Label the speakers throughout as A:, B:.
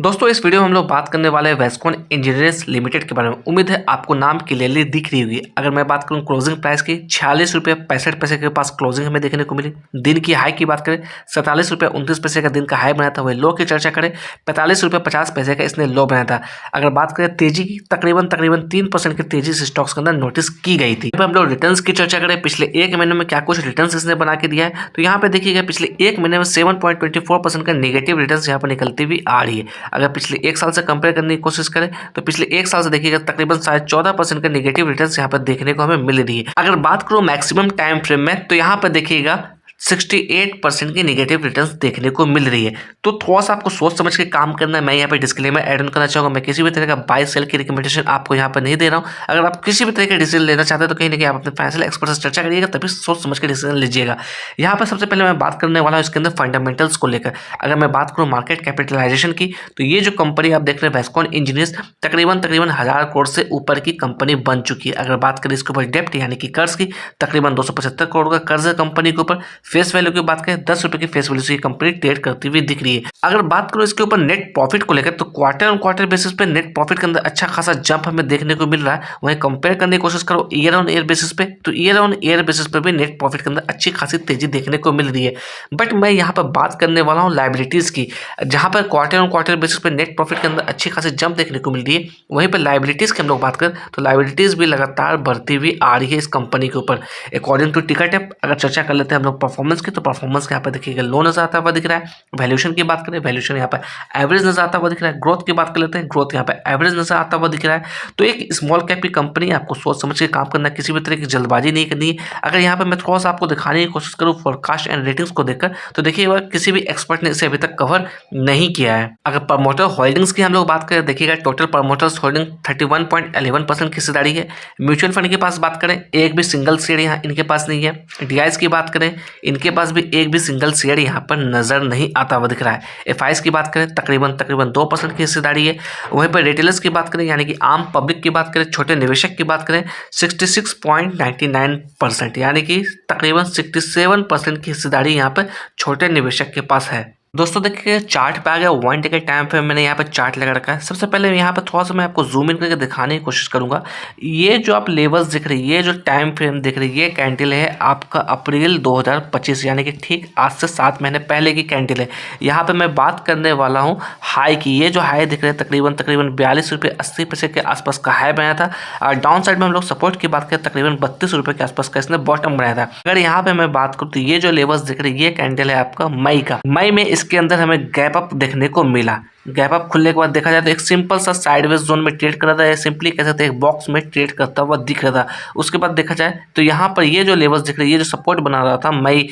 A: दोस्तों इस वीडियो में हम लोग बात करने वाले हैं वेस्कॉन इंजीनियर्स लिमिटेड के बारे में। उम्मीद है आपको नाम क्लियरली दिख रही होगी। अगर मैं बात करूं क्लोजिंग प्राइस की 46 रुपये 65 पैसे के पास क्लोजिंग हमें देखने को मिली। दिन की हाई की बात करें 47 रुपये 29 पैसे का दिन का हाई बनाया था। वही लो की चर्चा करें 45 रुपये 50 पैसे का इसने लो बनाया था। अगर बात करें तेजी की तकरीबन 3% की तेजी से स्टॉक्स के अंदर नोटिस की गई थी। हम लोग रिटर्न की चर्चा करें पिछले एक महीने में क्या कुछ रिटर्न इसने बना के दिया है, तो यहाँ पे देखिएगा पिछले एक महीने में 7.24% का नेगेटिव रिटर्न यहाँ पर निकलती हुई आ रही है। अगर पिछले एक साल से कंपेयर करने की कोशिश करें तो पिछले एक साल से देखिएगा तकरीबन 14.5% का नेगेटिव रिटर्न्स यहाँ पर देखने को हमें मिल रही है। अगर बात करूं मैक्सिमम टाइम फ्रेम में तो यहाँ पर देखिएगा 68% की नेगेटिव रिटर्न्स देखने को मिल रही है। तो थोड़ा सा आपको सोच समझ के काम करना है। मैं यहाँ पे डिस्क्लेमर ऐड ऑन करना चाहूँगा, मैं किसी भी तरह का बाय सेल की रिकमेंडेशन आपको यहाँ पर नहीं दे रहा हूँ। अगर आप किसी भी तरह के डिसीजन लेना चाहते हैं तो कहीं ना कहीं आप अपने फाइनेंशियल एक्सपर्ट से चर्चा करिएगा, तभी सोच समझ के डिसीजन लीजिएगा। यहाँ पर सबसे पहले मैं बात करने वाला हूँ इसके अंदर फंडामेंटल्स को लेकर। अगर मैं बात करूँ मार्केट कैपिटलाइजेशन की, तो ये जो कंपनी आप देख रहे हैं वेस्कॉन इंजीनियर्स तकरीबन 1000 करोड़ से ऊपर की कंपनी बन चुकी है। अगर बात करें इसके ऊपर डेप्ट यानी कि कर्ज की, तकरीबन 275 करोड़ का कर्ज है कंपनी के ऊपर। फेस वैल्यू की बात करें 10 रुपए की फेस वैल्यू से ये कंपनी ट्रेड करती हुई दिख रही है। अगर बात करो इसके ऊपर नेट प्रॉफिट को लेकर, तो क्वार्टर ऑन क्वार्टर बेसिस पे नेट प्रॉफिट के अंदर अच्छा खासा जंप हमें देखने को मिल रहा है। वहीं कंपेयर करने की कोशिश करो ईयर ऑन ईयर बेसिस पे, तो ईयर ऑन ईयर बेसिस पे भी नेट प्रॉफिट के अंदर अच्छी खासी तेजी देखने को मिल रही है। बट मैं यहाँ पर बात करने वाला हूँ लाइबिलिटीज की, जहां पर क्वार्टर ऑन क्वार्टर बेसिस पे नेट प्रॉफिट के अंदर अच्छी खासी जंप देखने को मिल रही है। वहीं पर लाइबिलिटीज की हम लोग बात करें तो लाइबिलिटीज भी लगातार बढ़ती हुई आ रही है इस कंपनी के ऊपर अकॉर्डिंग टू टिकट है। अगर चर्चा कर लेते हैं हम लोग परफॉर्मेंस की, तो परफॉर्मेंस यहाँ पर देखिएगा लो नजर आता हुआ दिख रहा है। वैल्यूएशन की बात करें, वैल्यूएशन यहाँ पर एवरेज नजर आता हुआ दिख रहा है। ग्रोथ की बात कर लेते हैं, ग्रोथ यहाँ पर एवरेज नजर आता हुआ दिख रहा है। तो एक स्मॉल कैप की कंपनी आपको सोच समझ के काम करना है, किसी भी तरह की जल्दबाजी नहीं करनी है। अगर यहाँ पर मैं थोड़ा सा आपको दिखाने की कोशिश करूँ फोरकास्ट एंड रेटिंग्स को देखकर, तो देखिएगा किसी भी एक्सपर्ट ने इसे अभी तक कवर नहीं किया है। अगर प्रमोटर होल्डिंग्स की हम लोग बात करें, देखिएगा टोटल प्रमोटर्स होल्डिंग 31.11% की हिस्सेदारी है। म्यूचुअल फंड के पास बात करें, एक भी सिंगल शेयर यहाँ इनके पास नहीं है। डीआईएस की बात करें, इनके पास भी एक भी सिंगल शेयर यहाँ पर नजर नहीं आता हुआ दिख रहा है। एफआईएस की बात करें तकरीबन 2% की हिस्सेदारी है। वहीं पर रिटेलर्स की बात करें यानी कि आम पब्लिक की बात करें, छोटे निवेशक की बात करें 66.99% यानी कि तकरीबन 67% की हिस्सेदारी यहाँ पर छोटे निवेशक के पास है। दोस्तों देखिए चार्ट पे आ गया 1 डे के टाइम पे मैंने यहाँ पे चार्ट लगा रखा है। सबसे पहले यहाँ पे थोड़ा सा मैं आपको जूम इन करके दिखाने की कोशिश करूंगा। ये जो आप लेवल्स दिख रही है, ये जो टाइम फ्रेम दिख रही है, ये कैंडल है आपका अप्रैल 2025 यानी कि ठीक आज से 7 महीने पहले की कैंडल है। यहाँ पे मैं बात करने वाला हूँ हाई की। ये जो हाई दिख रहे हैं तकरीबन 42.80 रुपये के आसपास का हाई बनाया था। और डाउन साइड में हम लोग सपोर्ट की बात करें तकरीबन 32 रुपये के आसपास का इसने बॉटम बनाया था। अगर यहाँ पे मैं बात करूँ तो ये जो लेवल्स दिख रही है, ये कैंडल है आपका मई का। मई में इसके अंदर हमें गैप अप देखने को मिला। गैप अप खुलने के बाद देखा जाए तो एक सिंपल सा साइडवेज जोन में ट्रेड कर रहा था, या सिंपली कह सकते हैं एक बॉक्स में ट्रेड करता हुआ दिख रहा था। उसके बाद देखा जाए तो यहाँ पर ये जो लेवल्स दिख रही है, ये जो सपोर्ट बना रहा था मई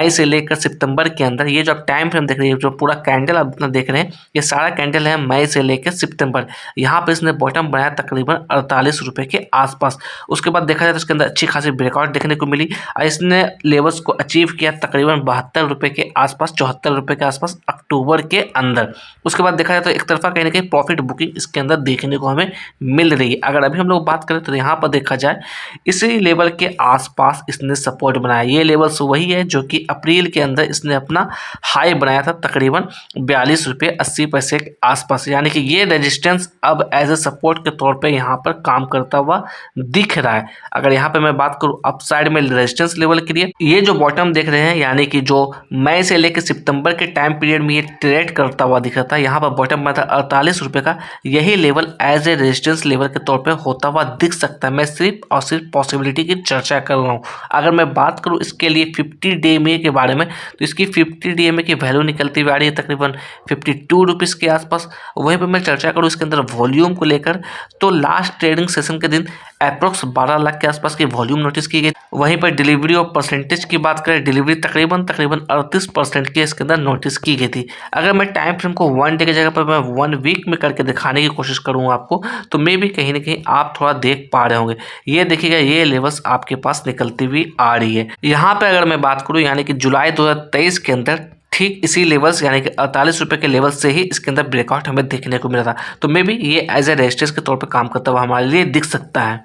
A: से लेकर सितंबर के अंदर, ये जो आप टाइम फ्रेम देख रही है, जो पूरा कैंडल आप अपना देख रहे हैं, ये सारा कैंडल है मई से लेकर सितंबर। यहाँ पर इसने बॉटम बनाया तकरीबन 48 रुपये के आसपास। उसके बाद देखा जाए तो इसके अंदर अच्छी खासी ब्रेकआउट देखने को मिली और इसने लेवल्स को अचीव किया तकरीबन 72 रुपये के आसपास, 74 रुपये के आसपास अक्टूबर के अंदर। उसके बाद देखा जाए तो एक तरफा कहीं ना कहीं प्रॉफिट बुकिंग इसके अंदर देखने को हमें मिल रही है। अगर अभी हम लोग बात करें तो यहाँ पर देखा जाए इसी लेवल के आसपास इसने सपोर्ट बनाया। ये लेवल्स वही है जो कि अप्रैल के अंदर इसने अपना हाई बनाया था तकरीबन 42.80 के आसपास, यानी कि ये रेजिस्टेंस अब एज ए सपोर्ट के तौर पे यहाँ पर काम करता हुआ दिख रहा है। अगर यहाँ पे मैं बात करूँ अप साइड में रेजिस्टेंस लेवल के लिए, ये जो बॉटम देख रहे हैं यानी कि जो मई से लेकर सितंबर के टाइम पीरियड में ये ट्रेड करता हुआ दिख रहा था, यहाँ पर बॉटम में था 48 रुपये का। यही level as a resistance level के तौर पे होता हुआ दिख सकता है। मैं सिर्फ और सिर्फ पॉसिबिलिटी की चर्चा कर रहा हूँ। अगर मैं बात करूँ इसके लिए 50 DMA के बारे में, तो इसकी 50 DMA की वैल्यू निकलती हुई आ रही है तकरीबन 52 रुपीज़ के आसपास। वहीं पर मैं चर्चा करूँ इसके अंदर वॉल्यूम को लेकर, तो लास्ट ट्रेडिंग सेशन के दिन अप्रोक्स 12 लाख के आसपास की वॉल्यूम नोटिस की गई। वहीं पर डिलीवरी और परसेंटेज की बात करें, डिलीवरी तकरीबन 38% की इसके अंदर नोटिस की गई थी। अगर मैं टाइम फ्रेम को 1 डे की जगह पर मैं 1 वीक में करके दिखाने की कोशिश करूँ आपको, तो मे भी कहीं ना कहीं आप थोड़ा देख पा रहे होंगे। ये देखिएगा ये लेवल्स आपके पास निकलती हुई आ रही है। यहाँ पे अगर मैं बात करूँ यानी कि जुलाई 2023 के अंदर ठीक इसी लेवल्स यानी कि 48 रुपये के लेवल से ही इसके अंदर ब्रेकआउट हमें देखने को मिला था। तो मे भी ये एज ए रेजिस्टेंस के तौर पर काम करता हुआ हमारे लिए दिख सकता है।